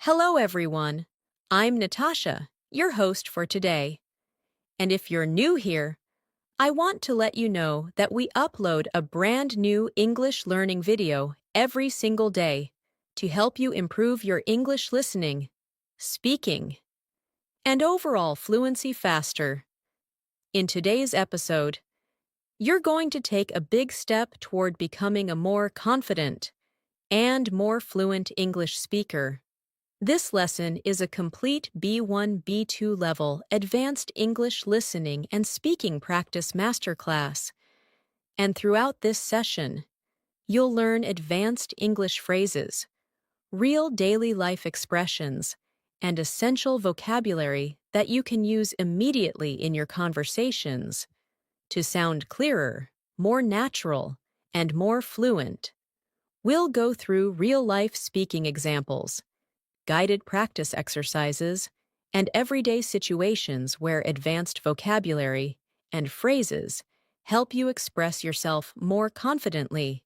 Hello, everyone. I'm Natasha, your host for today. And if you're new here, I want to let you know that we upload a brand new English learning video every single day to help you improve your English listening, speaking, and overall fluency faster. In today's episode, you're going to take a big step toward becoming a more confident and more fluent English speaker. This lesson is a complete B1 B2 level advanced English listening and speaking practice masterclass. And throughout this session, you'll learn advanced English phrases, real daily life expressions, and essential vocabulary that you can use immediately in your conversations to sound clearer, more natural, and more fluent. We'll go through real-life speaking examples, guided practice exercises, and everyday situations where advanced vocabulary and phrases help you express yourself more confidently.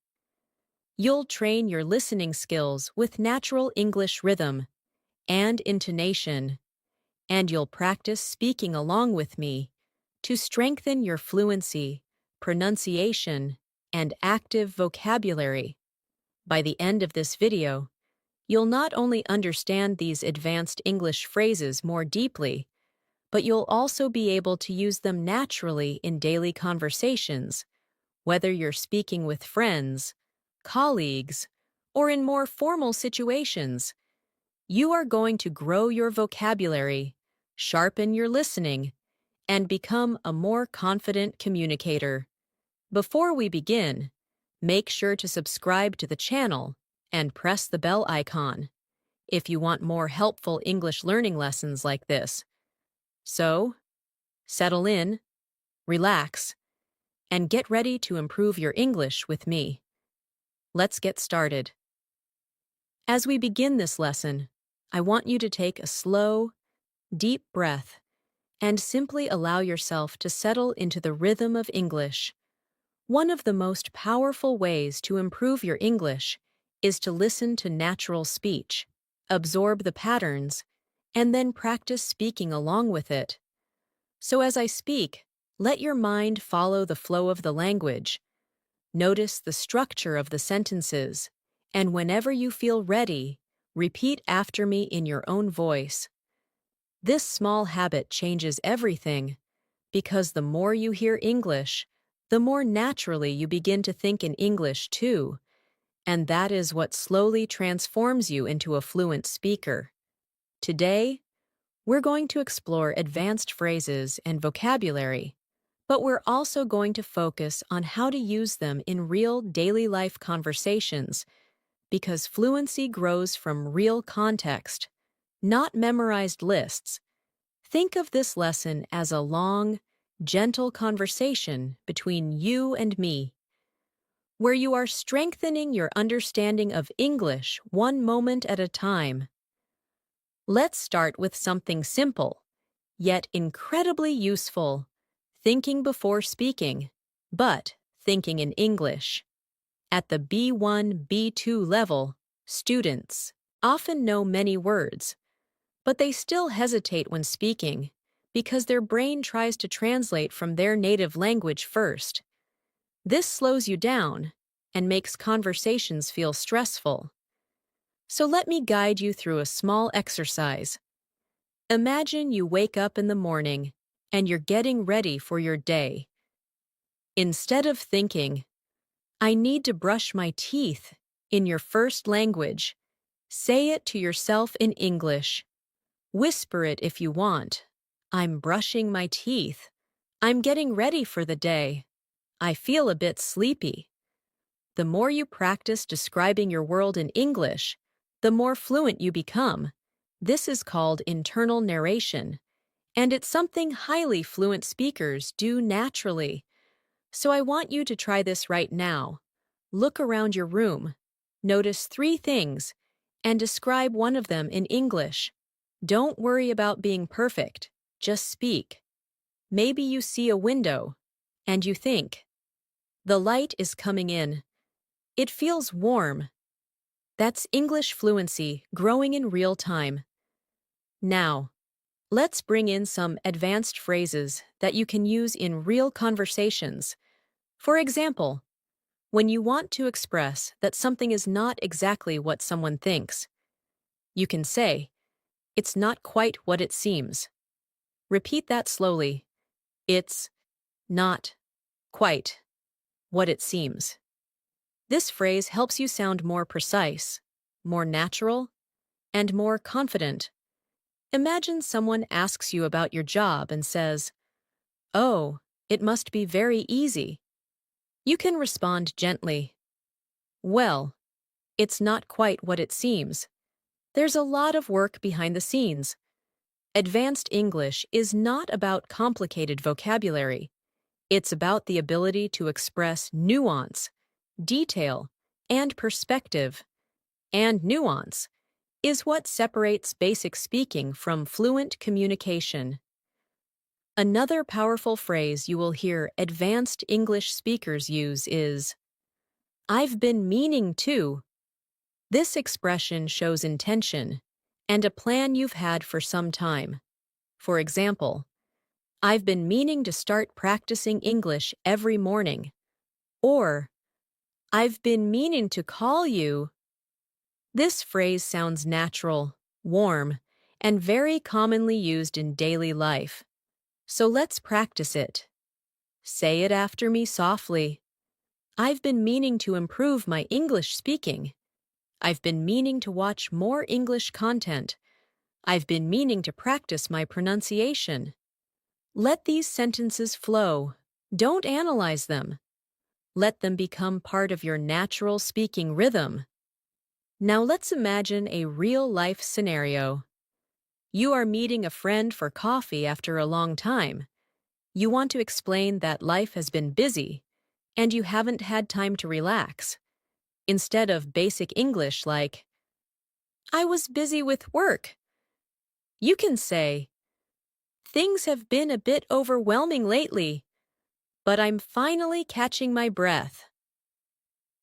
You'll train your listening skills with natural English rhythm and intonation, and you'll practice speaking along with me to strengthen your fluency, pronunciation, and active vocabulary. By the end of this video, you'll not only understand these advanced English phrases more deeply, but you'll also be able to use them naturally in daily conversations, whether you're speaking with friends, colleagues, or in more formal situations. You are going to grow your vocabulary, sharpen your listening, and become a more confident communicator. Before we begin, make sure to subscribe to the channel and press the bell icon if you want more helpful English learning lessons like this. So, settle in, relax, and get ready to improve your English with me. Let's get started. As we begin this lesson, I want you to take a slow, deep breath and simply allow yourself to settle into the rhythm of English. One of the most powerful ways to improve your English is to listen to natural speech, absorb the patterns, and then practice speaking along with it. So as I speak, let your mind follow the flow of the language. Notice the structure of the sentences, and whenever you feel ready, repeat after me in your own voice. This small habit changes everything, because the more you hear English, the more naturally you begin to think in English too, and that is what slowly transforms you into a fluent speaker. Today, we're going to explore advanced phrases and vocabulary, but we're also going to focus on how to use them in real daily life conversations, because fluency grows from real context, not memorized lists. Think of this lesson as a long, gentle conversation between you and me, where you are strengthening your understanding of English one moment at a time. Let's start with something simple, yet incredibly useful: thinking before speaking, but thinking in English. At the B1, B2 level, students often know many words, but they still hesitate when speaking because their brain tries to translate from their native language first. This slows you down and makes conversations feel stressful. So let me guide you through a small exercise. Imagine you wake up in the morning and you're getting ready for your day. Instead of thinking, "I need to brush my teeth," in your first language, say it to yourself in English. Whisper it if you want. "I'm brushing my teeth. I'm getting ready for the day. I feel a bit sleepy." The more you practice describing your world in English, the more fluent you become. This is called internal narration, and it's something highly fluent speakers do naturally. So I want you to try this right now. Look around your room, notice 3 things, and describe one of them in English. Don't worry about being perfect, just speak. Maybe you see a window, and you think, "The light is coming in. It feels warm." That's English fluency growing in real time. Now, let's bring in some advanced phrases that you can use in real conversations. For example, when you want to express that something is not exactly what someone thinks, you can say, "It's not quite what it seems." Repeat that slowly. It's not quite what it seems. This phrase helps you sound more precise, more natural, and more confident. Imagine someone asks you about your job and says, "Oh, it must be very easy." You can respond gently, "Well, it's not quite what it seems. There's a lot of work behind the scenes." Advanced English is not about complicated vocabulary. It's about the ability to express nuance, detail, and perspective. And nuance is what separates basic speaking from fluent communication. Another powerful phrase you will hear advanced English speakers use is, "I've been meaning to." This expression shows intention and a plan you've had for some time. For example, "I've been meaning to start practicing English every morning." Or, "I've been meaning to call you." This phrase sounds natural, warm, and very commonly used in daily life. So let's practice it. Say it after me softly. "I've been meaning to improve my English speaking." "I've been meaning to watch more English content." "I've been meaning to practice my pronunciation." Let these sentences flow. Don't analyze them. Let them become part of your natural speaking rhythm. Now let's imagine a real-life scenario. You are meeting a friend for coffee after a long time. You want to explain that life has been busy, and you haven't had time to relax. Instead of basic English like, "I was busy with work," you can say, "Things have been a bit overwhelming lately, but I'm finally catching my breath."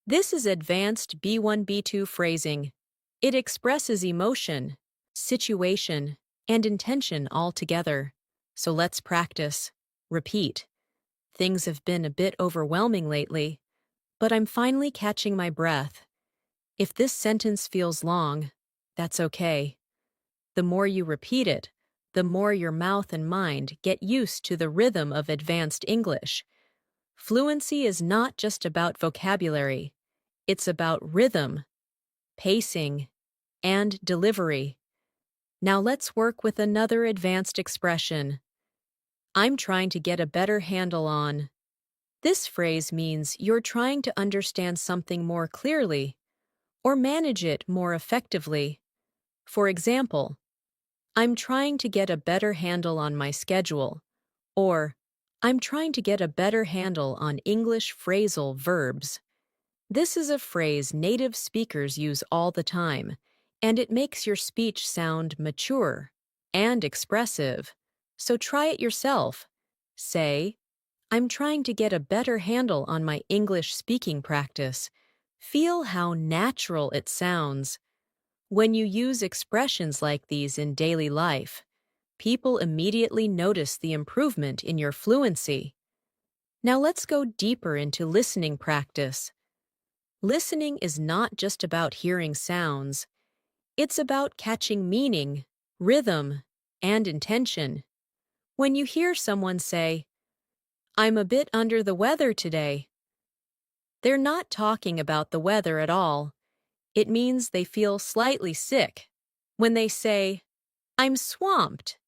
This is advanced B1 B2 phrasing. It expresses emotion, situation, and intention all together. So let's practice. Repeat. "Things have been a bit overwhelming lately, but I'm finally catching my breath." If this sentence feels long, that's okay. The more you repeat it, the more your mouth and mind get used to the rhythm of advanced English. Fluency is not just about vocabulary. It's about rhythm, pacing, and delivery. Now let's work with another advanced expression. "I'm trying to get a better handle on." This phrase means you're trying to understand something more clearly or manage it more effectively. For example, "I'm trying to get a better handle on my schedule," or "I'm trying to get a better handle on English phrasal verbs." This is a phrase native speakers use all the time, and it makes your speech sound mature and expressive. So try it yourself. Say, "I'm trying to get a better handle on my English speaking practice." Feel how natural it sounds. When you use expressions like these in daily life, people immediately notice the improvement in your fluency. Now let's go deeper into listening practice. Listening is not just about hearing sounds. It's about catching meaning, rhythm, and intention. When you hear someone say, "I'm a bit under the weather today," they're not talking about the weather at all. It means they feel slightly sick. When they say, "I'm swamped,"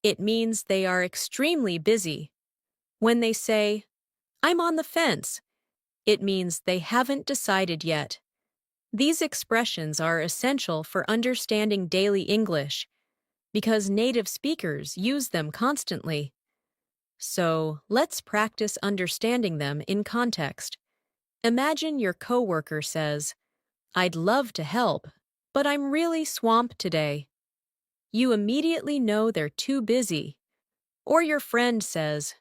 it means they are extremely busy. When they say, "I'm on the fence," it means they haven't decided yet. These expressions are essential for understanding daily English because native speakers use them constantly. So, let's practice understanding them in context. Imagine your coworker says, "I'd love to help, but I'm really swamped today." You immediately know they're too busy. Or your friend says,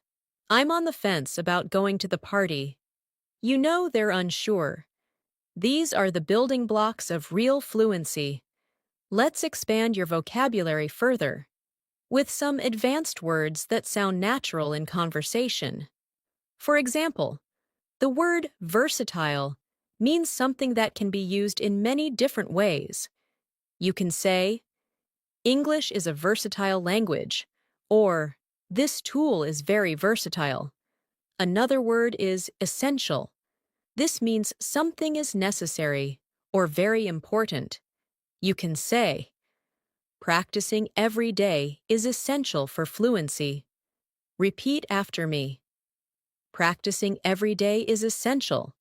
"I'm on the fence about going to the party." You know they're unsure. These are the building blocks of real fluency. Let's expand your vocabulary further with some advanced words that sound natural in conversation. For example, the word versatile means something that can be used in many different ways. You can say, English is a versatile language, or this tool is very versatile. Another word is essential. This means something is necessary or very important. You can say, practicing every day is essential for fluency. Repeat after me. Practicing every day is essential.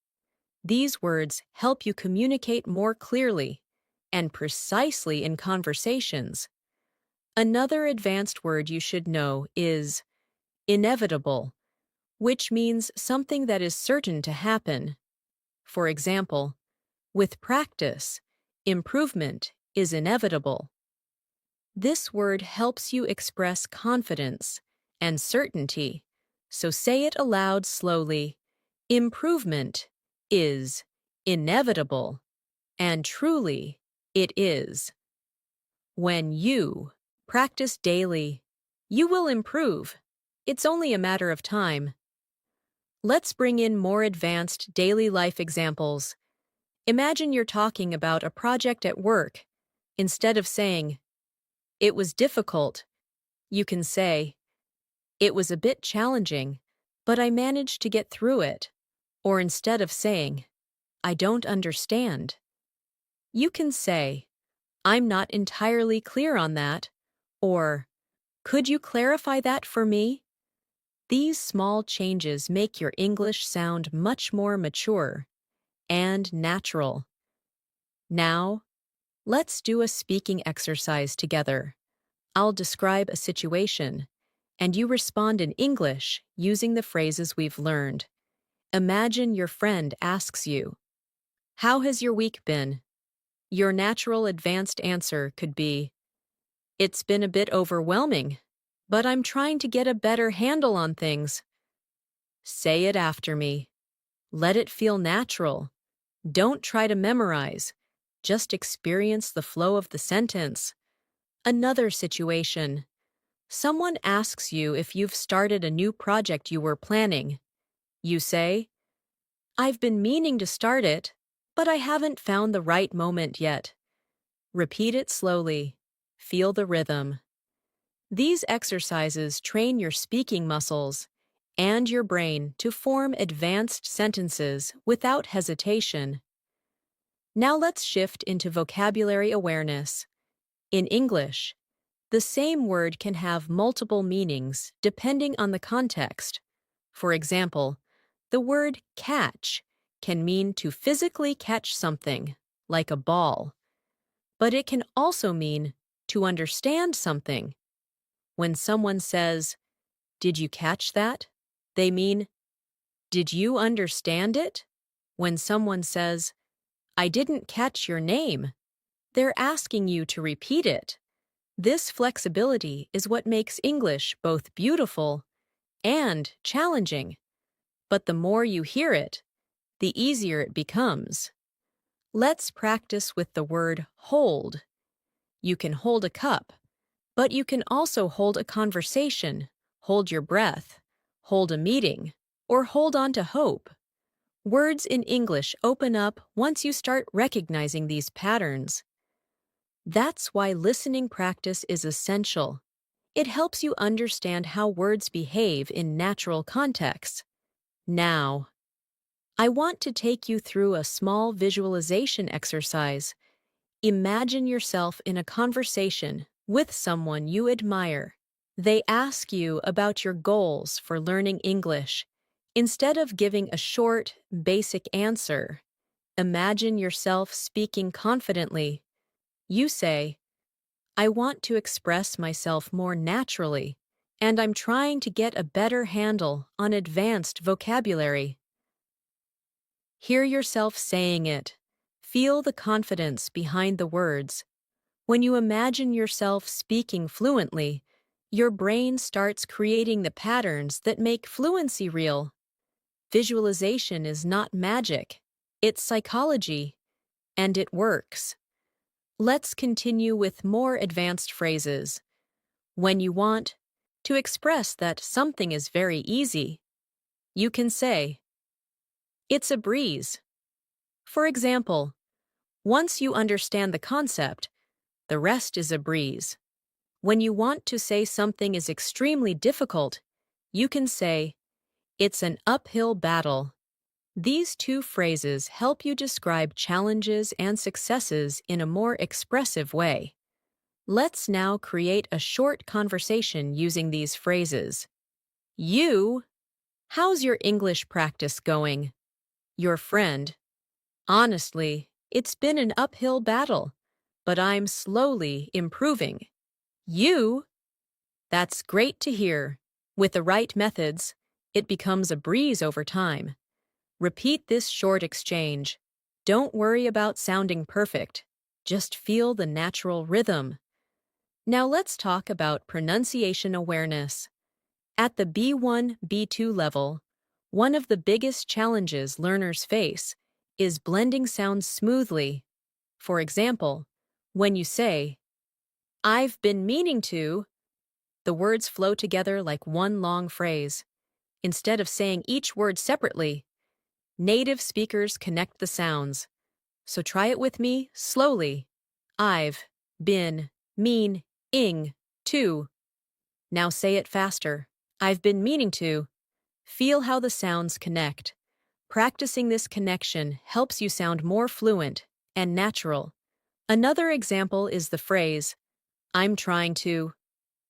These words help you communicate more clearly and precisely in conversations. Another advanced word you should know is inevitable, which means something that is certain to happen. For example, with practice, improvement is inevitable. This word helps you express confidence and certainty, so say it aloud slowly. Improvement is inevitable, and truly, it is. When you practice daily, you will improve. It's only a matter of time. Let's bring in more advanced daily life examples. Imagine you're talking about a project at work. Instead of saying, it was difficult, you can say, it was a bit challenging, but I managed to get through it. Or instead of saying, I don't understand, you can say, I'm not entirely clear on that, or could you clarify that for me? These small changes make your English sound much more mature and natural. Now, let's do a speaking exercise together. I'll describe a situation, and you respond in English using the phrases we've learned. Imagine your friend asks you, how has your week been? Your natural advanced answer could be, it's been a bit overwhelming, but I'm trying to get a better handle on things. Say it after me. Let it feel natural. Don't try to memorize. Just experience the flow of the sentence. Another situation. Someone asks you if you've started a new project you were planning. You say, I've been meaning to start it, but I haven't found the right moment yet. Repeat it slowly. Feel the rhythm. These exercises train your speaking muscles and your brain to form advanced sentences without hesitation. Now let's shift into vocabulary awareness. In English, the same word can have multiple meanings depending on the context. For example, the word catch can mean to physically catch something, like a ball. But it can also mean to understand something. When someone says, did you catch that? They mean, did you understand it? When someone says, I didn't catch your name, they're asking you to repeat it. This flexibility is what makes English both beautiful and challenging. But the more you hear it, the easier it becomes. Let's practice with the word hold. You can hold a cup, but you can also hold a conversation, hold your breath, hold a meeting, or hold on to hope. Words in English open up once you start recognizing these patterns. That's why listening practice is essential. It helps you understand how words behave in natural contexts. Now, I want to take you through a small visualization exercise. Imagine yourself in a conversation with someone you admire. They ask you about your goals for learning English. Instead of giving a short, basic answer, imagine yourself speaking confidently. You say, I want to express myself more naturally, and I'm trying to get a better handle on advanced vocabulary. Hear yourself saying it. Feel the confidence behind the words. When you imagine yourself speaking fluently, your brain starts creating the patterns that make fluency real. Visualization is not magic. It's psychology, and it works. Let's continue with more advanced phrases. When you want to express that something is very easy, you can say, "It's a breeze." For example, once you understand the concept, the rest is a breeze. When you want to say something is extremely difficult, you can say, "It's an uphill battle." These two phrases help you describe challenges and successes in a more expressive way. Let's now create a short conversation using these phrases. You, how's your English practice going? Your friend, honestly, it's been an uphill battle, but I'm slowly improving. You, that's great to hear. With the right methods, it becomes a breeze over time. Repeat this short exchange. Don't worry about sounding perfect. Just feel the natural rhythm. Now let's talk about pronunciation awareness. At the B1, B2 level, one of the biggest challenges learners face is blending sounds smoothly. For example, when you say, "I've been meaning to," the words flow together like one long phrase. Instead of saying each word separately, native speakers connect the sounds. So try it with me slowly. I've been meaning to. Now say it faster. I've been meaning to. Feel how the sounds connect. Practicing this connection helps you sound more fluent and natural. Another example is the phrase, "I'm trying to."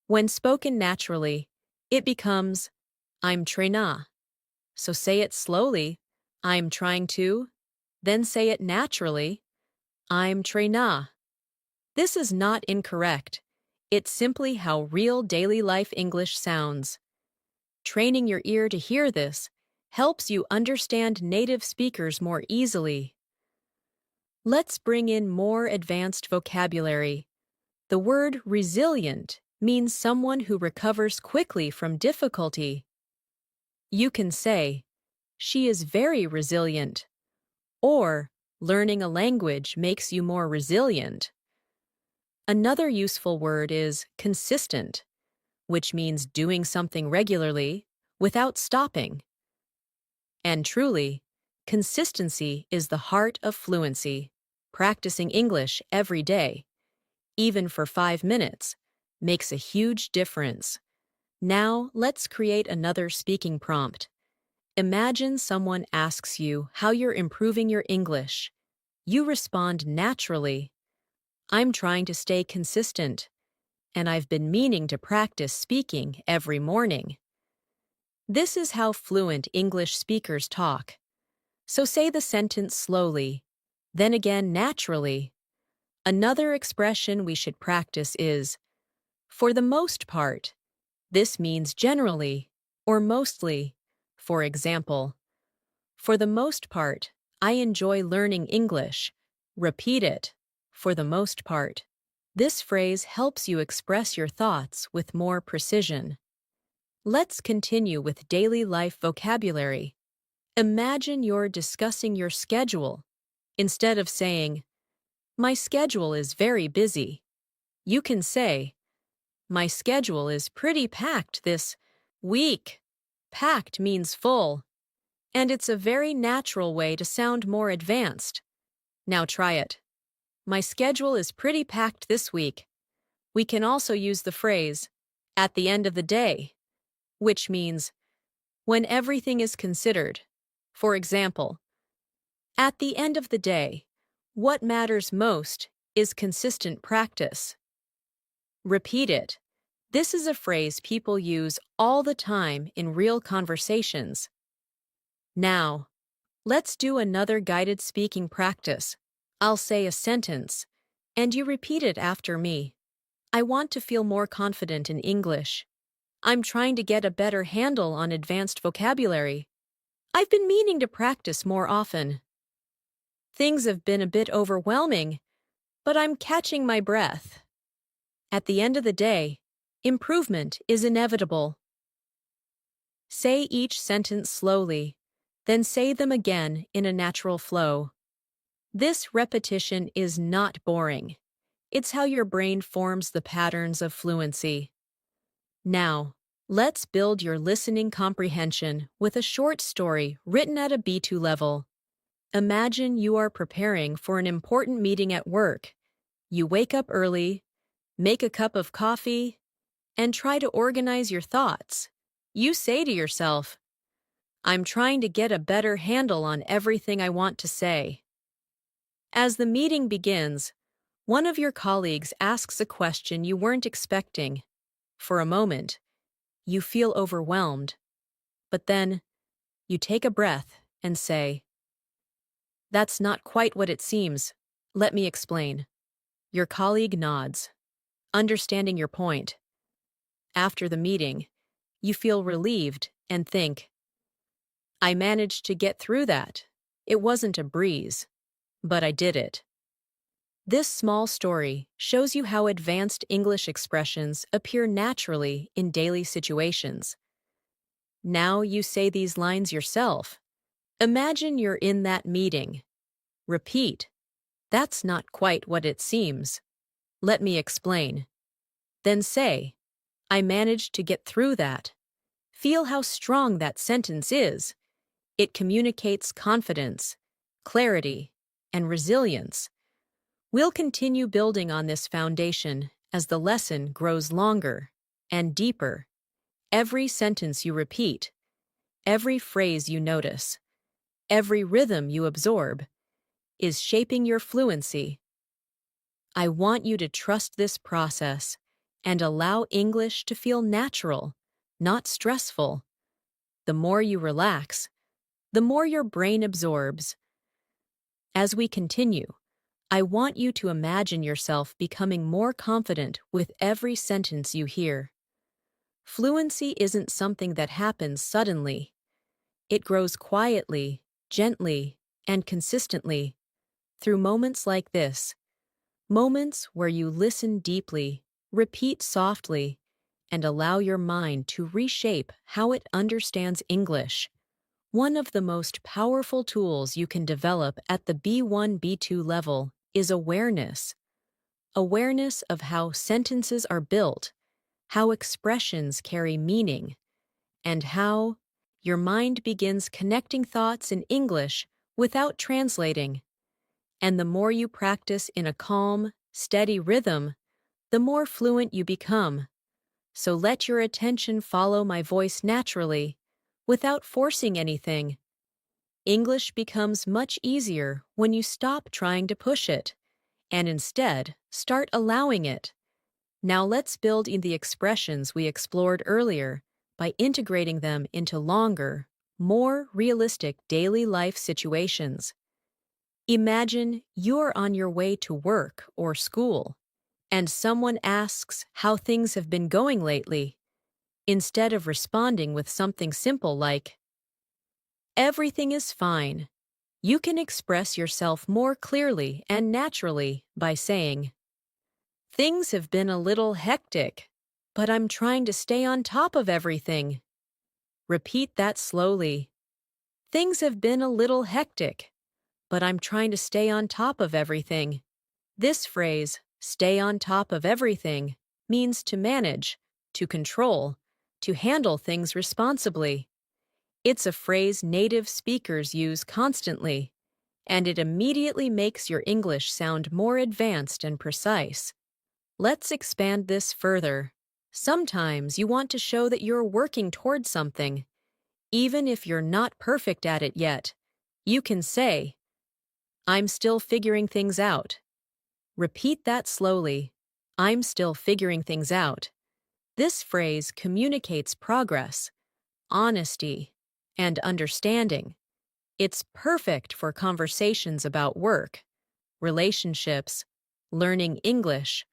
When spoken naturally, it becomes, "I'm tryna." So say it slowly, "I'm trying to." Then say it naturally, "I'm tryna." This is not incorrect. It's simply how real daily life English sounds. Training your ear to hear this helps you understand native speakers more easily. Let's bring in more advanced vocabulary. The word resilient means someone who recovers quickly from difficulty. You can say, "She is very resilient," or "Learning a language makes you more resilient." Another useful word is consistent, which means doing something regularly without stopping. And truly, consistency is the heart of fluency. Practicing English every day, even for 5 minutes, makes a huge difference. Now, let's create another speaking prompt. Imagine someone asks you how you're improving your English. You respond naturally, "I'm trying to stay consistent, and I've been meaning to practice speaking every morning." This is how fluent English speakers talk. So say the sentence slowly, then again naturally. Another expression we should practice is, "for the most part." This means generally or mostly. For example, "For the most part, I enjoy learning English." Repeat it, "for the most part." This phrase helps you express your thoughts with more precision. Let's continue with daily life vocabulary. Imagine you're discussing your schedule. Instead of saying, "My schedule is very busy," you can say, "My schedule is pretty packed this week." Packed means full, and it's a very natural way to sound more advanced. Now try it. "My schedule is pretty packed this week." We can also use the phrase, "at the end of the day," which means when everything is considered. For example, at the end of the day, what matters most is consistent practice. Repeat it. This is a phrase people use all the time in real conversations. Now, let's do another guided speaking practice. I'll say a sentence, and you repeat it after me. I want to feel more confident in English. I'm trying to get a better handle on advanced vocabulary. I've been meaning to practice more often. Things have been a bit overwhelming, but I'm catching my breath. At the end of the day, improvement is inevitable. Say each sentence slowly, Then say them again in a natural flow. This repetition is not boring. It's how your brain forms the patterns of fluency. Now, let's build your listening comprehension with a short story written at a B2 level. Imagine you are preparing for an important meeting at work. You wake up early, make a cup of coffee, and try to organize your thoughts. You say to yourself, I'm trying to get a better handle on everything I want to say. As the meeting begins, one of your colleagues asks a question you weren't expecting. For a moment, you feel overwhelmed. But then, you take a breath and say, That's not quite what it seems. Let me explain. Your colleague nods, understanding your point. After the meeting, you feel relieved and think, I managed to get through that. It wasn't a breeze, but I did it. This small story shows you how advanced English expressions appear naturally in daily situations. Now you say these lines yourself. Imagine you're in that meeting. Repeat, That's not quite what it seems. Let me explain. Then say, I managed to get through that. Feel how strong that sentence is. It communicates confidence, clarity, and resilience. We'll continue building on this foundation as the lesson grows longer and deeper. Every sentence you repeat, every phrase you notice, every rhythm you absorb, is shaping your fluency. I want you to trust this process and allow English to feel natural, not stressful. The more you relax, the more your brain absorbs. As we continue, I want you to imagine yourself becoming more confident with every sentence you hear. Fluency isn't something that happens suddenly. It grows quietly, gently, and consistently through moments like this. Moments where you listen deeply, repeat softly, and allow your mind to reshape how it understands English. One of the most powerful tools you can develop at the B1, B2 level is awareness. Awareness of how sentences are built, how expressions carry meaning, and how your mind begins connecting thoughts in English without translating. And the more you practice in a calm, steady rhythm, the more fluent you become. So let your attention follow my voice naturally, without forcing anything. English becomes much easier when you stop trying to push it, and instead start allowing it. Now let's build in the expressions we explored earlier by integrating them into longer, more realistic daily life situations. Imagine you're on your way to work or school, and someone asks how things have been going lately. Instead of responding with something simple like, Everything is fine, you can express yourself more clearly and naturally by saying, Things have been a little hectic, but I'm trying to stay on top of everything. Repeat that slowly. Things have been a little hectic, but I'm trying to stay on top of everything. This phrase, stay on top of everything, means to manage, to control, to handle things responsibly. It's a phrase native speakers use constantly, and it immediately makes your English sound more advanced and precise. Let's expand this further. Sometimes you want to show that you're working towards something. Even if you're not perfect at it yet, you can say, I'm still figuring things out. Repeat that slowly. I'm still figuring things out. This phrase communicates progress, honesty, and understanding. It's perfect for conversations about work, relationships, learning English,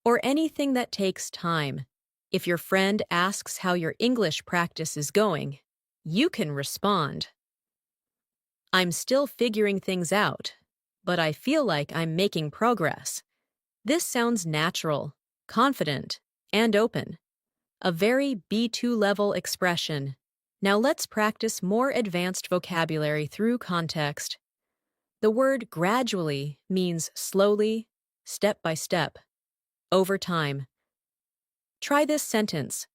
or anything that takes time. If your friend asks how your English practice is going, you can respond, I'm still figuring things out, but I feel like I'm making progress. This sounds natural, confident, and open. A very B2 level expression. Now let's practice more advanced vocabulary through context. The word gradually means slowly, step by step, over time. Try this sentence.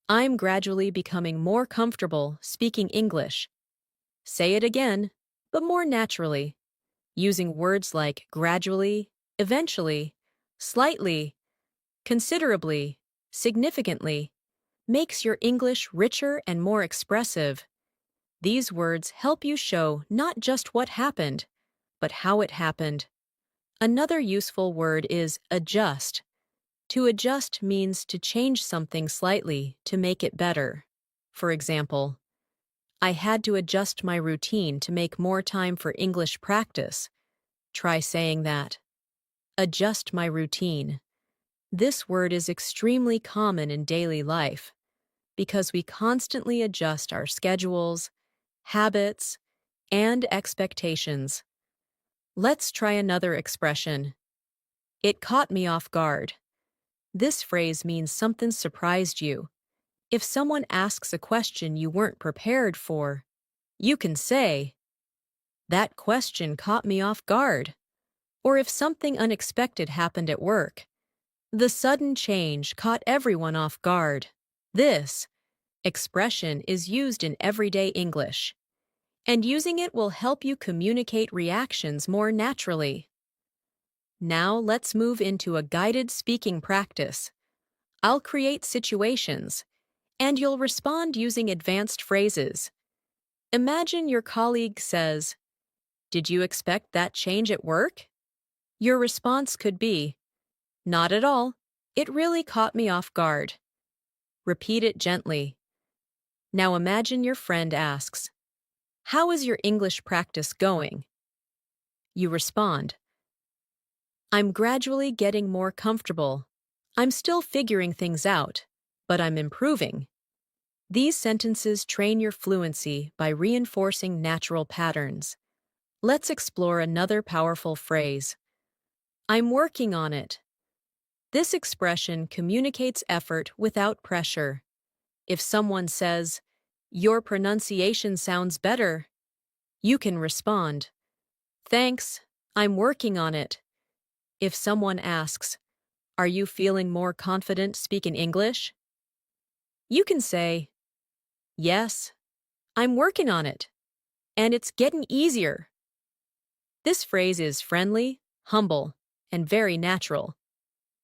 I'm gradually becoming more comfortable speaking English. Say it again, but more naturally, using words like gradually, eventually, slightly, considerably, significantly, makes your English richer and more expressive. These words help you show not just what happened, but how it happened. Another useful word is adjust. To adjust means to change something slightly to make it better. For example, I had to adjust my routine to make more time for English practice. Try saying that. Adjust my routine. This word is extremely common in daily life because we constantly adjust our schedules, habits, and expectations. Let's try another expression. It caught me off guard. This phrase means something surprised you. If someone asks a question you weren't prepared for, you can say, "That question caught me off guard." Or if something unexpected happened at work, "The sudden change caught everyone off guard." This expression is used in everyday English, and using it will help you communicate reactions more naturally. Now let's move into a guided speaking practice. I'll create situations, and you'll respond using advanced phrases. Imagine your colleague says, "Did you expect that change at work?" Your response could be, "Not at all. It really caught me off guard." Repeat it gently. Now imagine your friend asks, "How is your English practice going?" You respond, "I'm gradually getting more comfortable. I'm still figuring things out, but I'm improving." These sentences train your fluency by reinforcing natural patterns. Let's explore another powerful phrase. I'm working on it. This expression communicates effort without pressure. If someone says, "Your pronunciation sounds better," you can respond, "Thanks, I'm working on it." If someone asks, "Are you feeling more confident speaking English?" you can say, "Yes, I'm working on it, and it's getting easier." This phrase is friendly, humble, and very natural.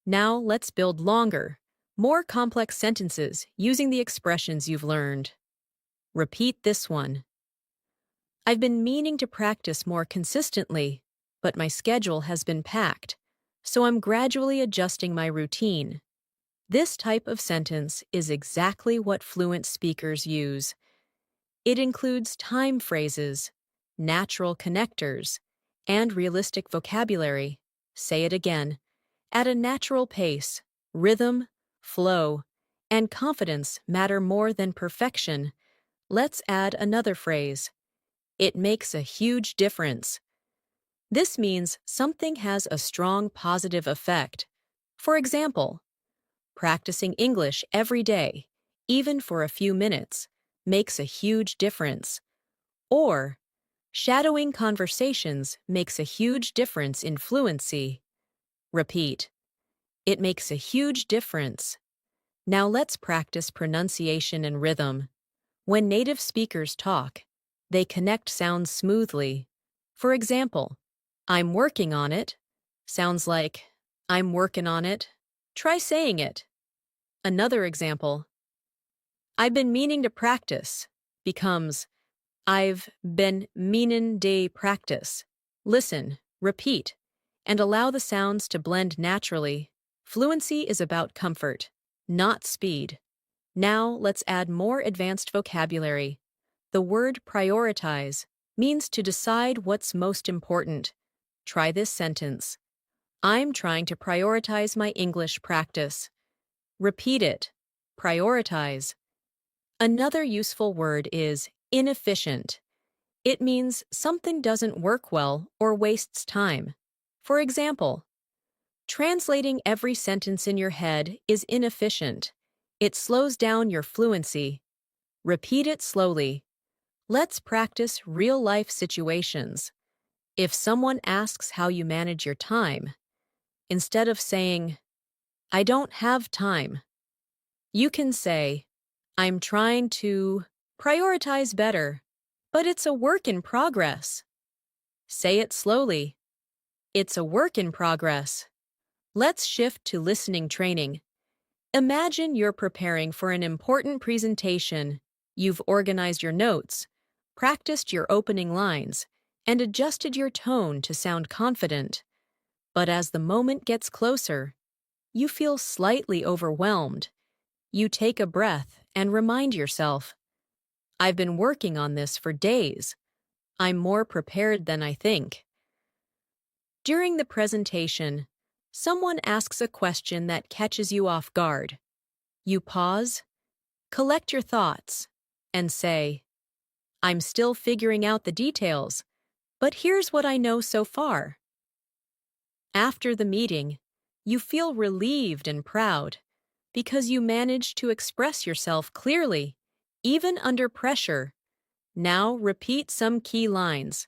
Now let's build longer, more complex sentences using the expressions you've learned. Repeat this one. I've been meaning to practice more consistently, but my schedule has been packed, so I'm gradually adjusting my routine. This type of sentence is exactly what fluent speakers use. It includes time phrases, natural connectors, and realistic vocabulary. Say it again. At a natural pace, rhythm, flow, and confidence matter more than perfection. Let's add another phrase. It makes a huge difference. This means something has a strong positive effect. For example, practicing English every day, even for a few minutes, makes a huge difference. Or, shadowing conversations makes a huge difference in fluency. Repeat. It makes a huge difference. Now let's practice pronunciation and rhythm. When native speakers talk, they connect sounds smoothly. For example, "I'm working on it" sounds like "I'm working on it." Try saying it. Another example, "I've been meaning to practice" becomes "I've been meanin' to practice." Listen, repeat, and allow the sounds to blend naturally. Fluency is about comfort, not speed. Now let's add more advanced vocabulary. The word prioritize means to decide what's most important. Try this sentence. I'm trying to prioritize my English practice. Repeat it. Prioritize. Another useful word is inefficient. It means something doesn't work well or wastes time. For example, translating every sentence in your head is inefficient. It slows down your fluency. Repeat it slowly. Let's practice real-life situations. If someone asks how you manage your time, instead of saying, "I don't have time," you can say, "I'm trying to prioritize better, but it's a work in progress." Say it slowly. It's a work in progress. Let's shift to listening training. Imagine you're preparing for an important presentation. You've organized your notes, practiced your opening lines, and adjusted your tone to sound confident. But as the moment gets closer, you feel slightly overwhelmed. You take a breath and remind yourself, "I've been working on this for days. I'm more prepared than I think." During the presentation, someone asks a question that catches you off guard. You pause, collect your thoughts, and say, "I'm still figuring out the details, but here's what I know so far." After the meeting, you feel relieved and proud because you managed to express yourself clearly, even under pressure. Now repeat some key lines.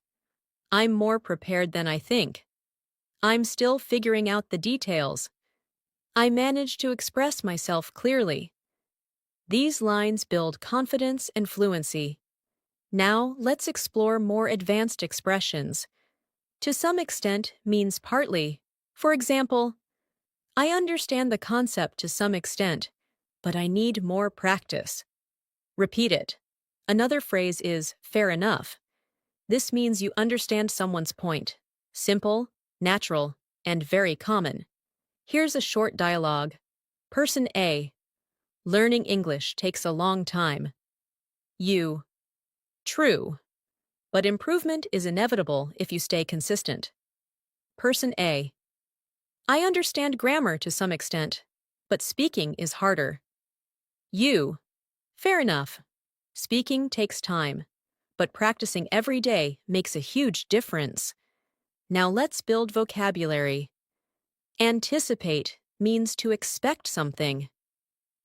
"I'm more prepared than I think." "I'm still figuring out the details." "I managed to express myself clearly." These lines build confidence and fluency. Now let's explore more advanced expressions. To some extent means partly. For example, "I understand the concept to some extent, but I need more practice." Repeat it. Another phrase is "fair enough." This means you understand someone's point. Simple, natural, and very common. Here's a short dialogue. Person A: "Learning English takes a long time." You: "True, but improvement is inevitable if you stay consistent." Person A: "I understand grammar to some extent, but speaking is harder." You: "Fair enough. Speaking takes time, but practicing every day makes a huge difference." Now let's build vocabulary. Anticipate means to expect something.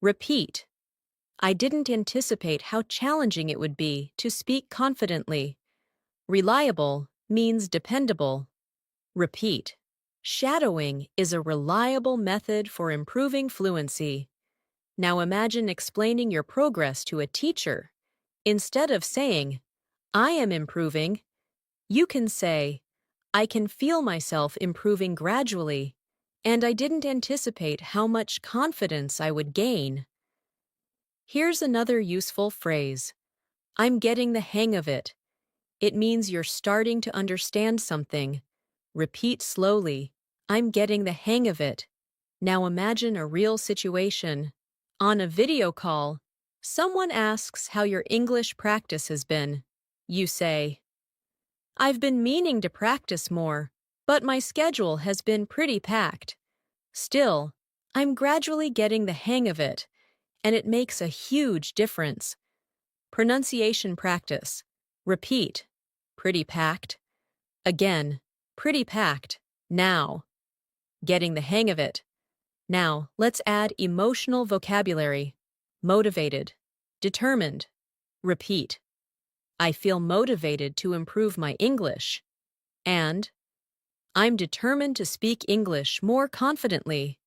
Repeat. "I didn't anticipate how challenging it would be to speak confidently." Reliable means dependable. Repeat. Shadowing is a reliable method for improving fluency. Now imagine explaining your progress to a teacher. Instead of saying, "I am improving," you can say, "I can feel myself improving gradually, and I didn't anticipate how much confidence I would gain." Here's another useful phrase. "I'm getting the hang of it." It means you're starting to understand something. Repeat slowly. "I'm getting the hang of it." Now imagine a real situation. On a video call, someone asks how your English practice has been. You say, "I've been meaning to practice more, but my schedule has been pretty packed. Still, I'm gradually getting the hang of it, and it makes a huge difference." Pronunciation practice. Repeat. "Pretty packed." Again. "Pretty packed." Now. "Getting the hang of it." Now, let's add emotional vocabulary. Motivated. Determined. Repeat. "I feel motivated to improve my English." And, "I'm determined to speak English more confidently."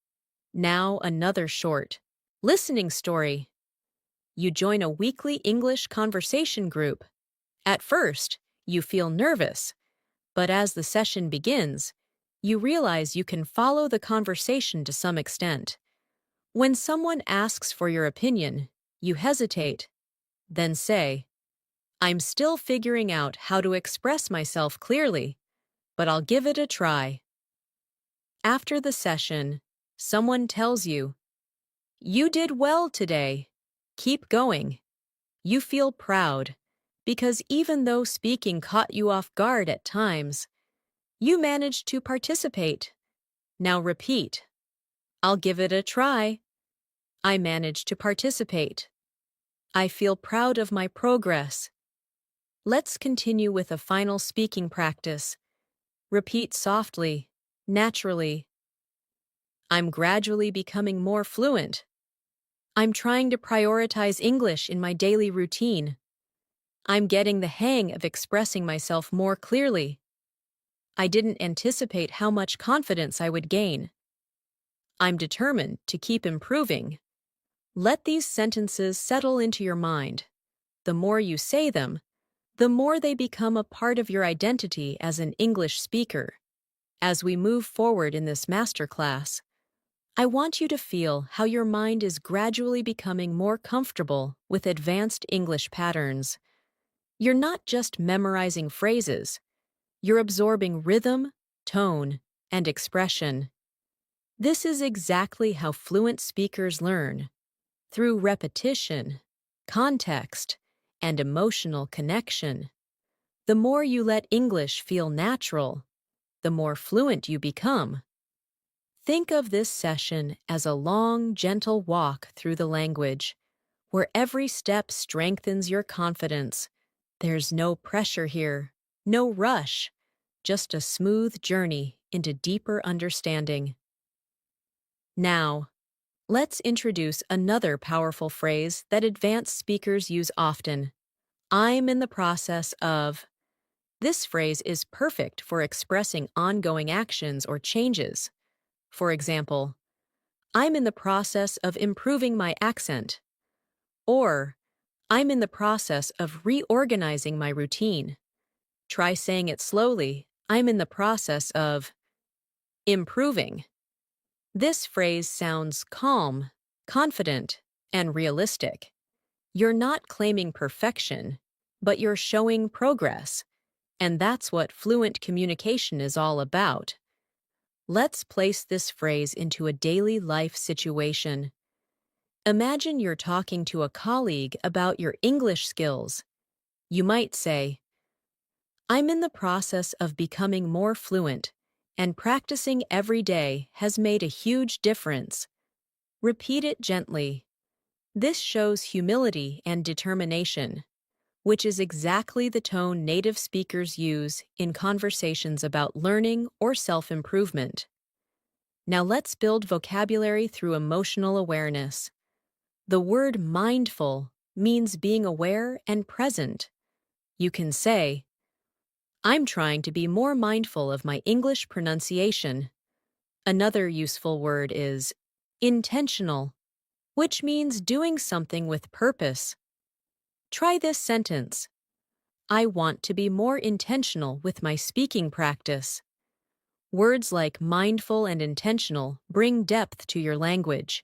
Now another short listening story. You join a weekly English conversation group. At first, you feel nervous, but as the session begins, you realize you can follow the conversation to some extent. When someone asks for your opinion, you hesitate. Then say, "I'm still figuring out how to express myself clearly, but I'll give it a try." After the session, someone tells you, "You did well today. Keep going." You feel proud, because even though speaking caught you off guard at times, you managed to participate. Now repeat. "I'll give it a try." "I managed to participate." "I feel proud of my progress." Let's continue with a final speaking practice. Repeat softly, naturally. "I'm gradually becoming more fluent." I'm trying to prioritize English in my daily routine. I'm getting the hang of expressing myself more clearly. I didn't anticipate how much confidence I would gain. I'm determined to keep improving. Let these sentences settle into your mind. The more you say them, the more they become a part of your identity as an English speaker. As we move forward in this masterclass, I want you to feel how your mind is gradually becoming more comfortable with advanced English patterns. You're not just memorizing phrases, you're absorbing rhythm, tone, and expression. This is exactly how fluent speakers learn, through repetition, context, and emotional connection. The more you let English feel natural, the more fluent you become. Think of this session as a long, gentle walk through the language, where every step strengthens your confidence. There's no pressure here, no rush, just a smooth journey into deeper understanding. Now, let's introduce another powerful phrase that advanced speakers use often. I'm in the process of. This phrase is perfect for expressing ongoing actions or changes. For example, I'm in the process of improving my accent. Or, I'm in the process of reorganizing my routine. Try saying it slowly. I'm in the process of improving. This phrase sounds calm, confident, and realistic. You're not claiming perfection, but you're showing progress. And that's what fluent communication is all about. Let's place this phrase into a daily life situation. Imagine you're talking to a colleague about your English skills. You might say, I'm in the process of becoming more fluent, and practicing every day has made a huge difference. Repeat it gently. This shows humility and determination, which is exactly the tone native speakers use in conversations about learning or self-improvement. Now let's build vocabulary through emotional awareness. The word mindful means being aware and present. You can say, I'm trying to be more mindful of my English pronunciation. Another useful word is intentional, which means doing something with purpose. Try this sentence. I want to be more intentional with my speaking practice. Words like mindful and intentional bring depth to your language.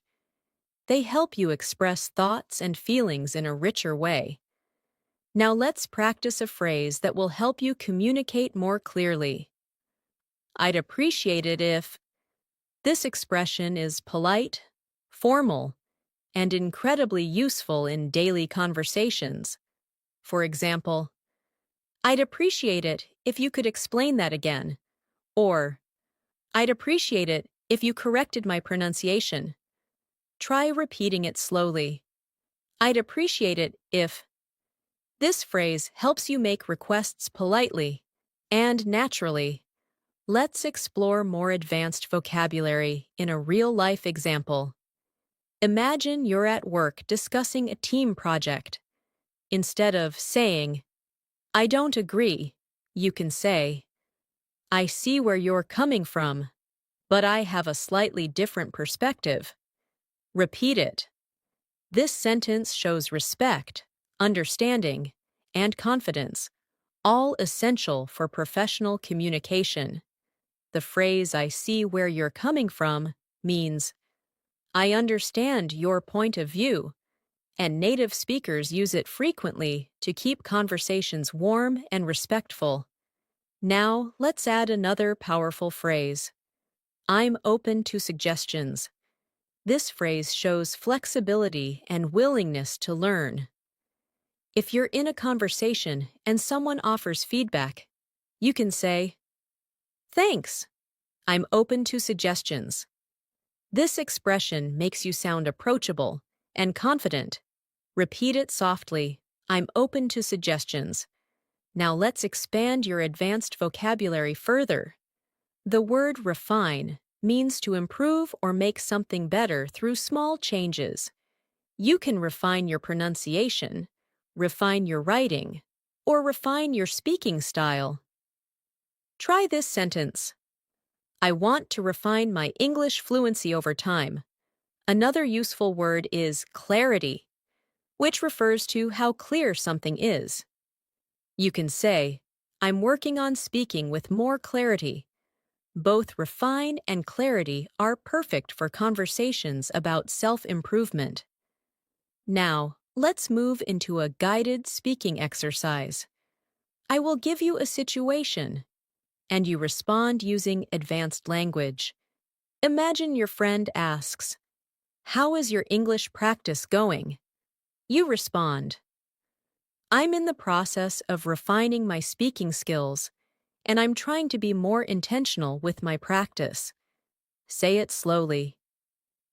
They help you express thoughts and feelings in a richer way. Now let's practice a phrase that will help you communicate more clearly. I'd appreciate it if. This expression is polite, formal, and incredibly useful in daily conversations. For example, I'd appreciate it if you could explain that again. Or, I'd appreciate it if you corrected my pronunciation. Try repeating it slowly. I'd appreciate it if. This phrase helps you make requests politely and naturally. Let's explore more advanced vocabulary in a real-life example. Imagine you're at work discussing a team project. Instead of saying, I don't agree, you can say, I see where you're coming from, but I have a slightly different perspective. Repeat it. This sentence shows respect, understanding, and confidence, all essential for professional communication. The phrase I see where you're coming from means I understand your point of view, and native speakers use it frequently to keep conversations warm and respectful. Now, let's add another powerful phrase. I'm open to suggestions. This phrase shows flexibility and willingness to learn. If you're in a conversation and someone offers feedback, you can say, Thanks. I'm open to suggestions. This expression makes you sound approachable and confident. Repeat it softly. I'm open to suggestions. Now let's expand your advanced vocabulary further. The word refine means to improve or make something better through small changes. You can refine your pronunciation, refine your writing, or refine your speaking style. Try this sentence. I want to refine my English fluency over time. Another useful word is clarity, which refers to how clear something is. You can say, I'm working on speaking with more clarity. Both refine and clarity are perfect for conversations about self-improvement. Now, let's move into a guided speaking exercise. I will give you a situation, and you respond using advanced language. Imagine your friend asks, How is your English practice going? You respond, I'm in the process of refining my speaking skills, and I'm trying to be more intentional with my practice. Say it slowly.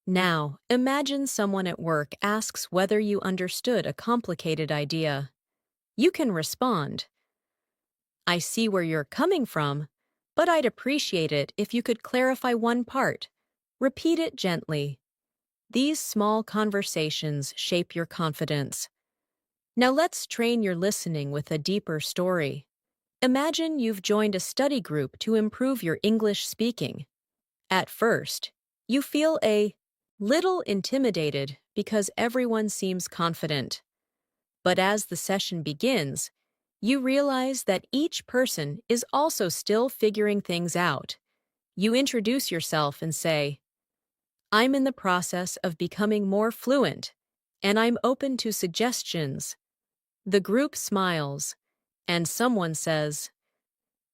Now, imagine someone at work asks whether you understood a complicated idea. You can respond, I see where you're coming from, but I'd appreciate it if you could clarify one part. Repeat it gently. These small conversations shape your confidence. Now let's train your listening with a deeper story. Imagine you've joined a study group to improve your English speaking. At first, you feel a little intimidated because everyone seems confident. But as the session begins, you realize that each person is also still figuring things out. You introduce yourself and say, I'm in the process of becoming more fluent, and I'm open to suggestions. The group smiles, and someone says,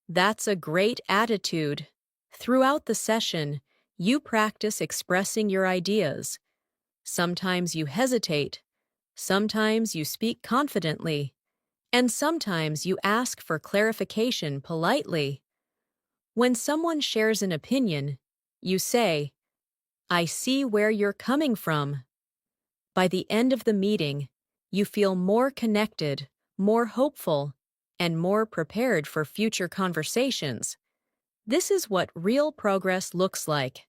That's a great attitude. Throughout the session, you practice expressing your ideas. Sometimes you hesitate, sometimes you speak confidently, and sometimes you ask for clarification politely. When someone shares an opinion, you say, I see where you're coming from. By the end of the meeting, you feel more connected, more hopeful, and more prepared for future conversations. This is what real progress looks like.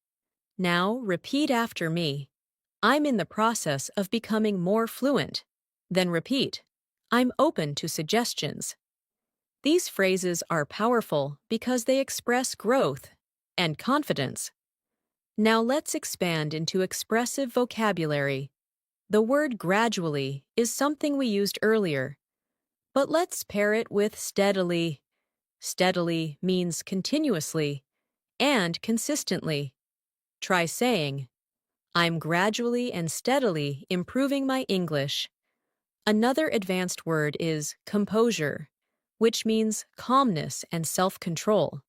Now, repeat after me. I'm in the process of becoming more fluent. Then repeat, I'm open to suggestions. These phrases are powerful because they express growth and confidence. Now let's expand into expressive vocabulary. The word gradually is something we used earlier, but let's pair it with steadily. Steadily means continuously and consistently. Try saying, I'm gradually and steadily improving my English. Another advanced word is composure, which means calmness and self-control.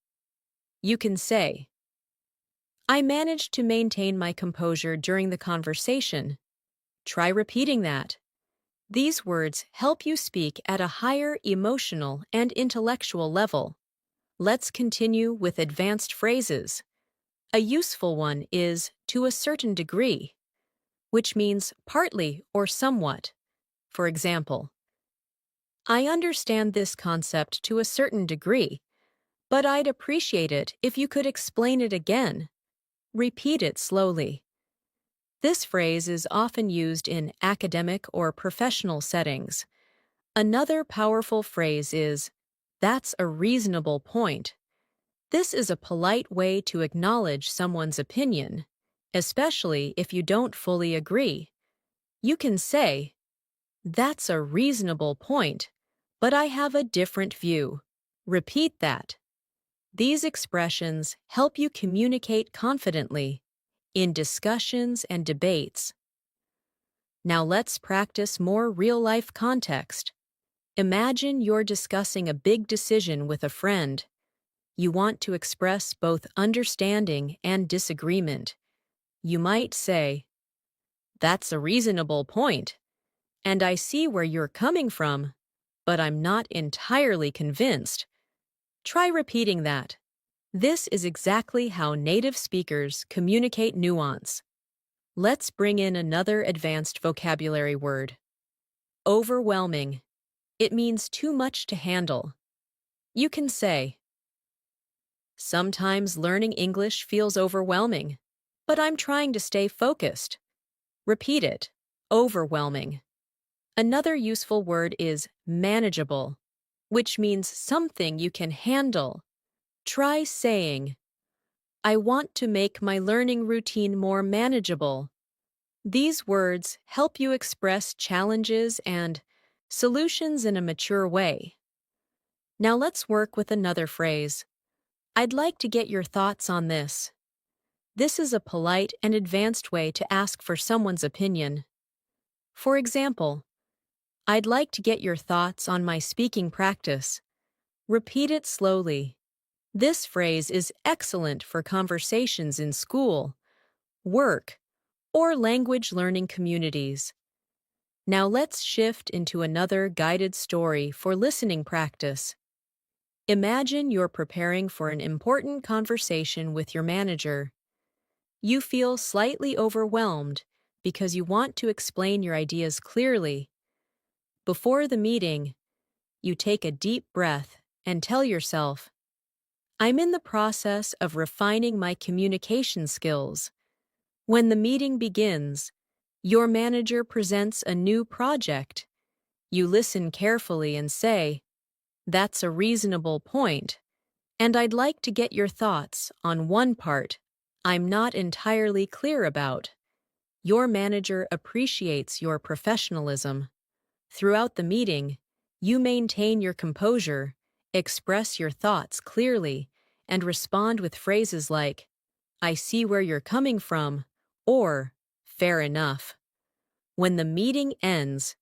You can say, I managed to maintain my composure during the conversation. Try repeating that. These words help you speak at a higher emotional and intellectual level. Let's continue with advanced phrases. A useful one is to a certain degree, which means partly or somewhat. For example, I understand this concept to a certain degree, but I'd appreciate it if you could explain it again. Repeat it slowly. This phrase is often used in academic or professional settings. Another powerful phrase is, That's a reasonable point. This is a polite way to acknowledge someone's opinion, especially if you don't fully agree. You can say, That's a reasonable point, but I have a different view. Repeat that. These expressions help you communicate confidently in discussions and debates. Now let's practice more real-life context. Imagine you're discussing a big decision with a friend. You want to express both understanding and disagreement. You might say, That's a reasonable point, and I see where you're coming from, but I'm not entirely convinced. Try repeating that. This is exactly how native speakers communicate nuance. Let's bring in another advanced vocabulary word. Overwhelming. It means too much to handle. You can say, Sometimes learning English feels overwhelming, but I'm trying to stay focused. Repeat it. overwhelming. Another useful word is manageable, which means something you can handle. Try saying, I want to make my learning routine more manageable. These words help you express challenges and solutions in a mature way. Now let's work with another phrase. I'd like to get your thoughts on this. This is a polite and advanced way to ask for someone's opinion. For example, I'd like to get your thoughts on my speaking practice. Repeat it slowly. This phrase is excellent for conversations in school, work, or language learning communities. Now let's shift into another guided story for listening practice. Imagine you're preparing for an important conversation with your manager. You feel slightly overwhelmed because you want to explain your ideas clearly. Before the meeting, you take a deep breath and tell yourself, I'm in the process of refining my communication skills. When the meeting begins, your manager presents a new project. You listen carefully and say, that's a reasonable point, and I'd like to get your thoughts on one part I'm not entirely clear about. Your manager appreciates your professionalism. Throughout the meeting, you maintain your composure, express your thoughts clearly, and respond with phrases like, I see where you're coming from, or fair enough. When the meeting ends,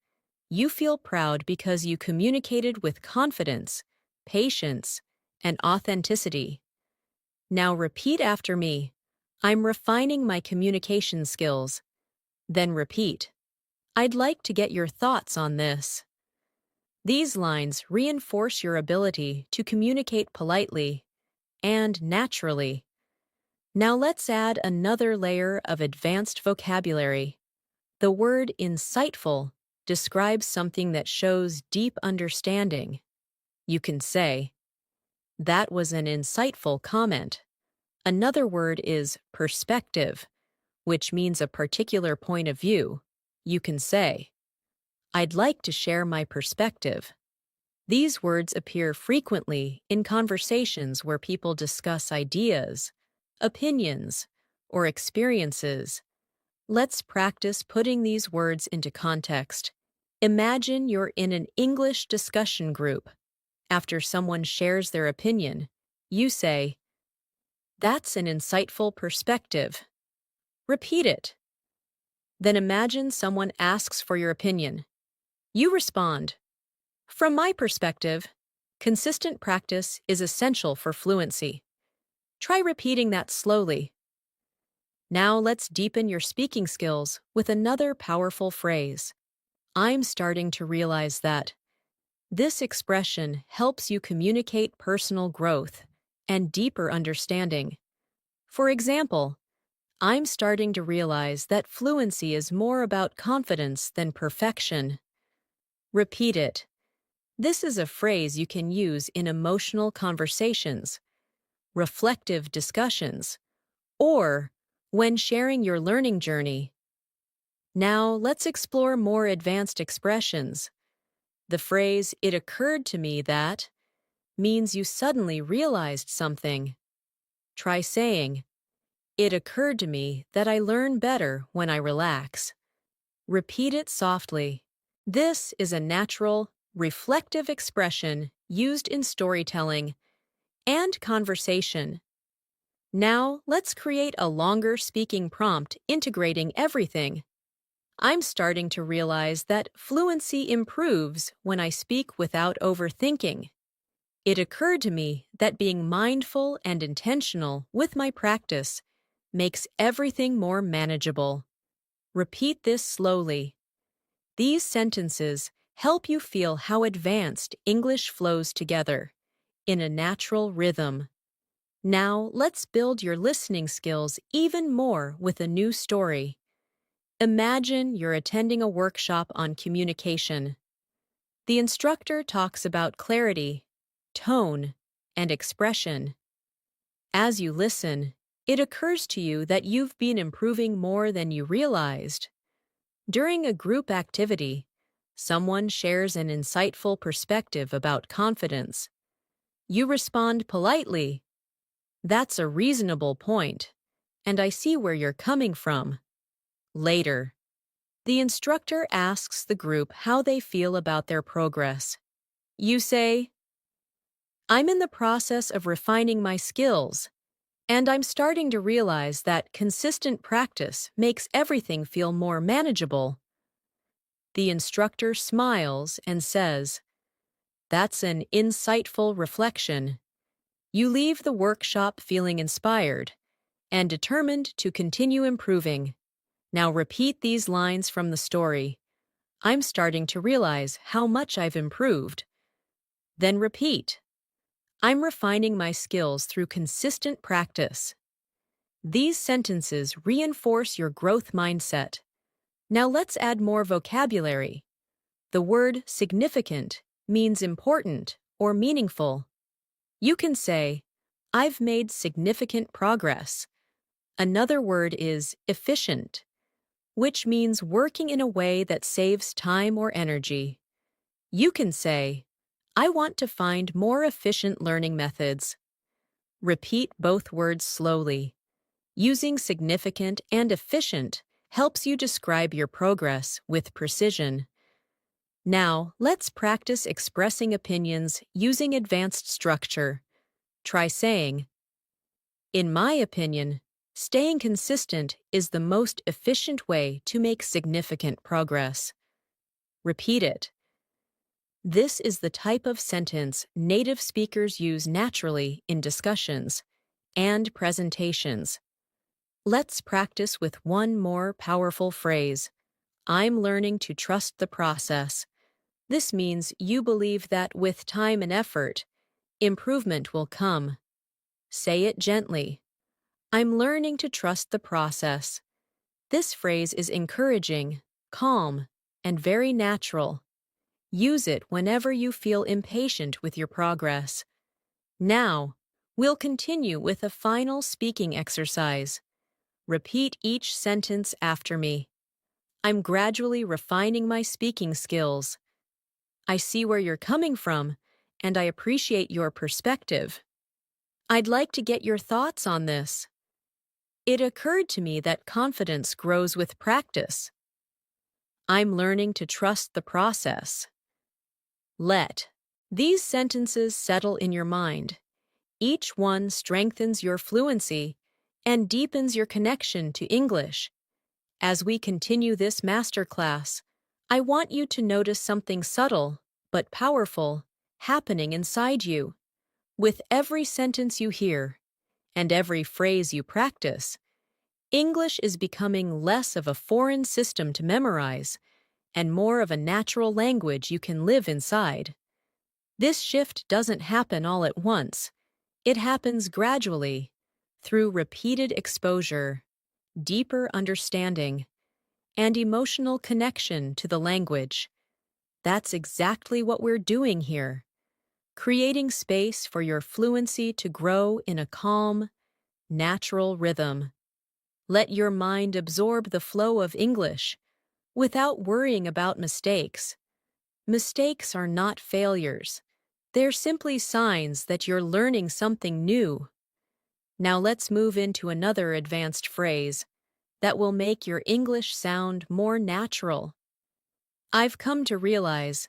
you feel proud because you communicated with confidence, patience, and authenticity. Now repeat after me. I'm refining my communication skills. Then repeat. I'd like to get your thoughts on this. These lines reinforce your ability to communicate politely and naturally. Now let's add another layer of advanced vocabulary. The word insightful describes something that shows deep understanding. You can say, that was an insightful comment. Another word is perspective, which means a particular point of view. You can say, I'd like to share my perspective. These words appear frequently in conversations where people discuss ideas, opinions, or experiences. Let's practice putting these words into context. Imagine you're in an English discussion group. After someone shares their opinion, you say, that's an insightful perspective. Repeat it. Then imagine someone asks for your opinion. You respond, from my perspective, consistent practice is essential for fluency. Try repeating that slowly. Now let's deepen your speaking skills with another powerful phrase. I'm starting to realize that. This expression helps you communicate personal growth and deeper understanding. For example, I'm starting to realize that fluency is more about confidence than perfection. Repeat it. This is a phrase you can use in emotional conversations, reflective discussions, or when sharing your learning journey. Now let's explore more advanced expressions. The phrase, it occurred to me that, means you suddenly realized something. Try saying, it occurred to me that I learn better when I relax. Repeat it softly. This is a natural, reflective expression used in storytelling and conversation. Now, let's create a longer speaking prompt integrating everything. I'm starting to realize that fluency improves when I speak without overthinking. It occurred to me that being mindful and intentional with my practice makes everything more manageable. Repeat this slowly. These sentences help you feel how advanced English flows together in a natural rhythm. Now, let's build your listening skills even more with a new story. Imagine you're attending a workshop on communication. The instructor talks about clarity, tone, and expression. As you listen, it occurs to you that you've been improving more than you realized. During a group activity, someone shares an insightful perspective about confidence. You respond politely, "That's a reasonable point, and I see where you're coming from." Later, the instructor asks the group how they feel about their progress. You say, "I'm in the process of refining my skills, and I'm starting to realize that consistent practice makes everything feel more manageable." The instructor smiles and says, "That's an insightful reflection." You leave the workshop feeling inspired and determined to continue improving. Now repeat these lines from the story. "I'm starting to realize how much I've improved." Then repeat, "I'm refining my skills through consistent practice." These sentences reinforce your growth mindset. Now let's add more vocabulary. The word significant means important or meaningful. You can say, "I've made significant progress." Another word is efficient, which means working in a way that saves time or energy. You can say, "I want to find more efficient learning methods." Repeat both words slowly. Using significant and efficient helps you describe your progress with precision. Now, let's practice expressing opinions using advanced structure. Try saying, "In my opinion, staying consistent is the most efficient way to make significant progress." Repeat it. This is the type of sentence native speakers use naturally in discussions and presentations. Let's practice with one more powerful phrase. "I'm learning to trust the process." This means you believe that with time and effort, improvement will come. Say it gently. "I'm learning to trust the process." This phrase is encouraging, calm, and very natural. Use it whenever you feel impatient with your progress. Now, we'll continue with a final speaking exercise. Repeat each sentence after me. "I'm gradually refining my speaking skills." "I see where you're coming from, and I appreciate your perspective." "I'd like to get your thoughts on this." "It occurred to me that confidence grows with practice." "I'm learning to trust the process." Let these sentences settle in your mind. Each one strengthens your fluency and deepens your connection to English. As we continue this masterclass, I want you to notice something subtle but powerful happening inside you. With every sentence you hear and every phrase you practice, English is becoming less of a foreign system to memorize and more of a natural language you can live inside. This shift doesn't happen all at once. It happens gradually, through repeated exposure, deeper understanding, and emotional connection to the language. That's exactly what we're doing here, creating space for your fluency to grow in a calm, natural rhythm. Let your mind absorb the flow of English without worrying about mistakes. Mistakes are not failures. They're simply signs that you're learning something new. Now let's move into another advanced phrase that will make your English sound more natural. "I've come to realize."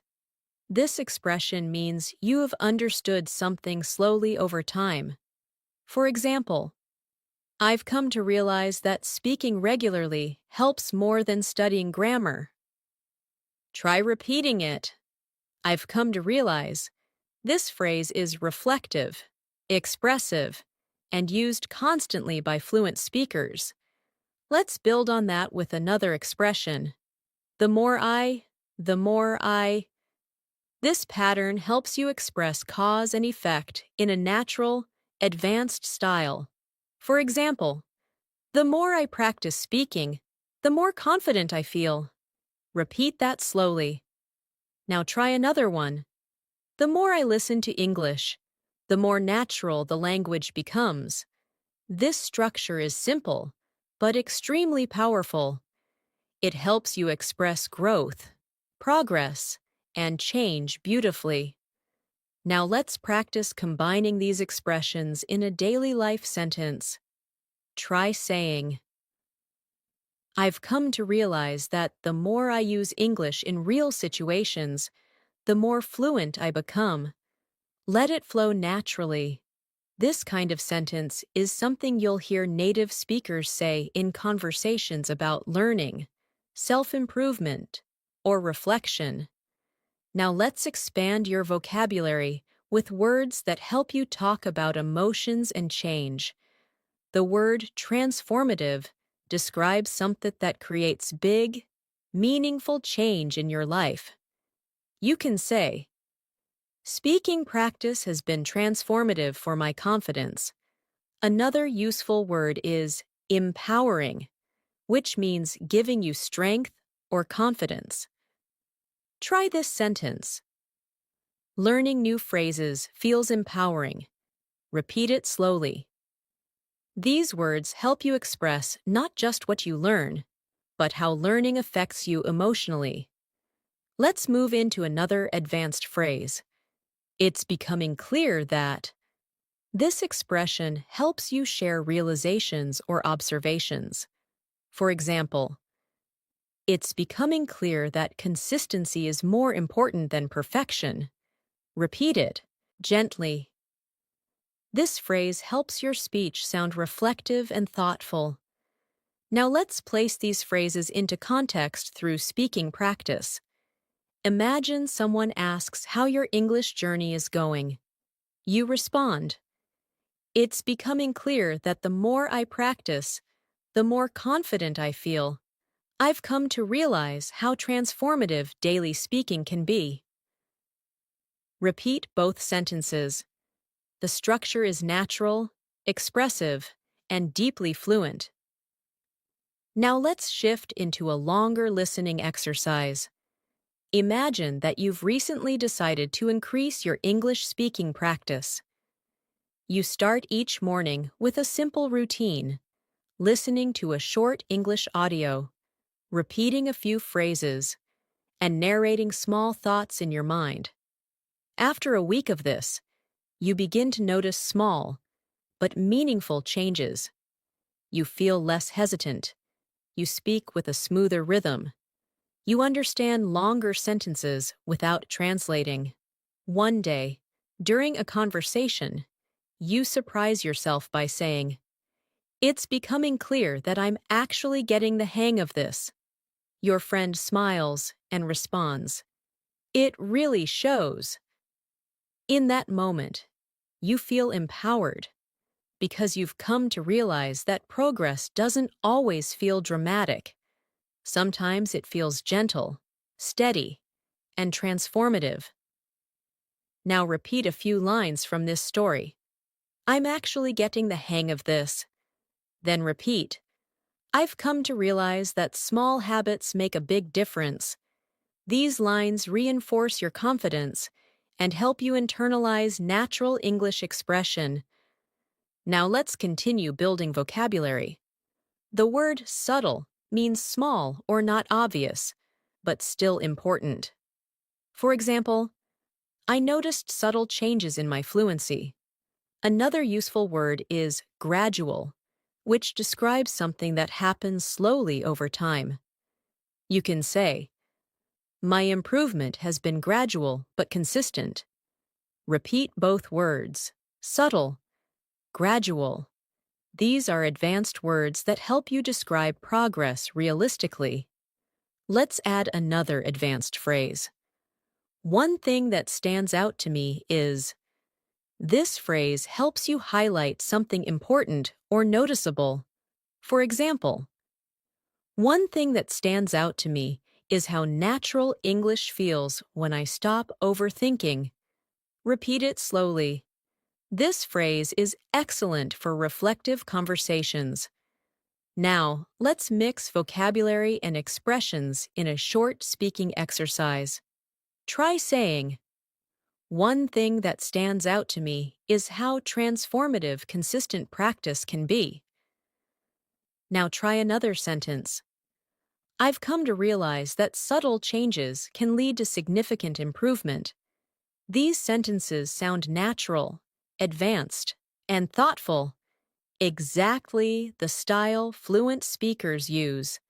This expression means you have understood something slowly over time. For example, "I've come to realize that speaking regularly helps more than studying grammar." Try repeating it. "I've come to realize." This phrase is reflective, expressive, and used constantly by fluent speakers. Let's build on that with another expression. The more I. This pattern helps you express cause and effect in a natural, advanced style. For example, "The more I practice speaking, the more confident I feel." Repeat that slowly. Now try another one. "The more I listen to English, the more natural the language becomes." This structure is simple, but extremely powerful. It helps you express growth, progress, and change beautifully. Now let's practice combining these expressions in a daily life sentence. Try saying, I've come to realize that the more I use English in real situations, the more fluent I become. Let it flow naturally. This kind of sentence is something you'll hear native speakers say in conversations about learning, self-improvement, or reflection. Now let's expand your vocabulary with words that help you talk about emotions and change. The word transformative describes something that creates big, meaningful change in your life. You can say, speaking practice has been transformative for my confidence. Another useful word is empowering, which means giving you strength or confidence. Try this sentence. Learning new phrases feels empowering. Repeat it slowly. These words help you express not just what you learn, but how learning affects you emotionally. Let's move into another advanced phrase. It's becoming clear that. This expression helps you share realizations or observations. For example, it's becoming clear that consistency is more important than perfection. Repeat it gently. This phrase helps your speech sound reflective and thoughtful. Now let's place these phrases into context through speaking practice. Imagine someone asks how your English journey is going. You respond, it's becoming clear that the more I practice, the more confident I feel. I've come to realize how transformative daily speaking can be. Repeat both sentences. The structure is natural, expressive, and deeply fluent. Now let's shift into a longer listening exercise. Imagine that you've recently decided to increase your English speaking practice. You start each morning with a simple routine, listening to a short English audio, repeating a few phrases, and narrating small thoughts in your mind. After a week of this, you begin to notice small, but meaningful changes. You feel less hesitant. You speak with a smoother rhythm. You understand longer sentences without translating. One day, during a conversation, you surprise yourself by saying, it's becoming clear that I'm actually getting the hang of this. Your friend smiles and responds, it really shows. In that moment, you feel empowered because you've come to realize that progress doesn't always feel dramatic. Sometimes it feels gentle, steady, and transformative. Now repeat a few lines from this story. I'm actually getting the hang of this. Then repeat, I've come to realize that small habits make a big difference. These lines reinforce your confidence and help you internalize natural English expression. Now let's continue building vocabulary. The word subtle means small or not obvious, but still important. For example, I noticed subtle changes in my fluency. Another useful word is gradual, which describes something that happens slowly over time. You can say, my improvement has been gradual but consistent. Repeat both words, subtle, gradual. These are advanced words that help you describe progress realistically. Let's add another advanced phrase. One thing that stands out to me is. This phrase helps you highlight something important or noticeable. For example, one thing that stands out to me is how natural English feels when I stop overthinking. Repeat it slowly. This phrase is excellent for reflective conversations. Now, let's mix vocabulary and expressions in a short speaking exercise. Try saying, one thing that stands out to me is how transformative consistent practice can be. Now try another sentence. I've come to realize that subtle changes can lead to significant improvement. These sentences sound natural, advanced, and thoughtful, exactly the style fluent speakers use.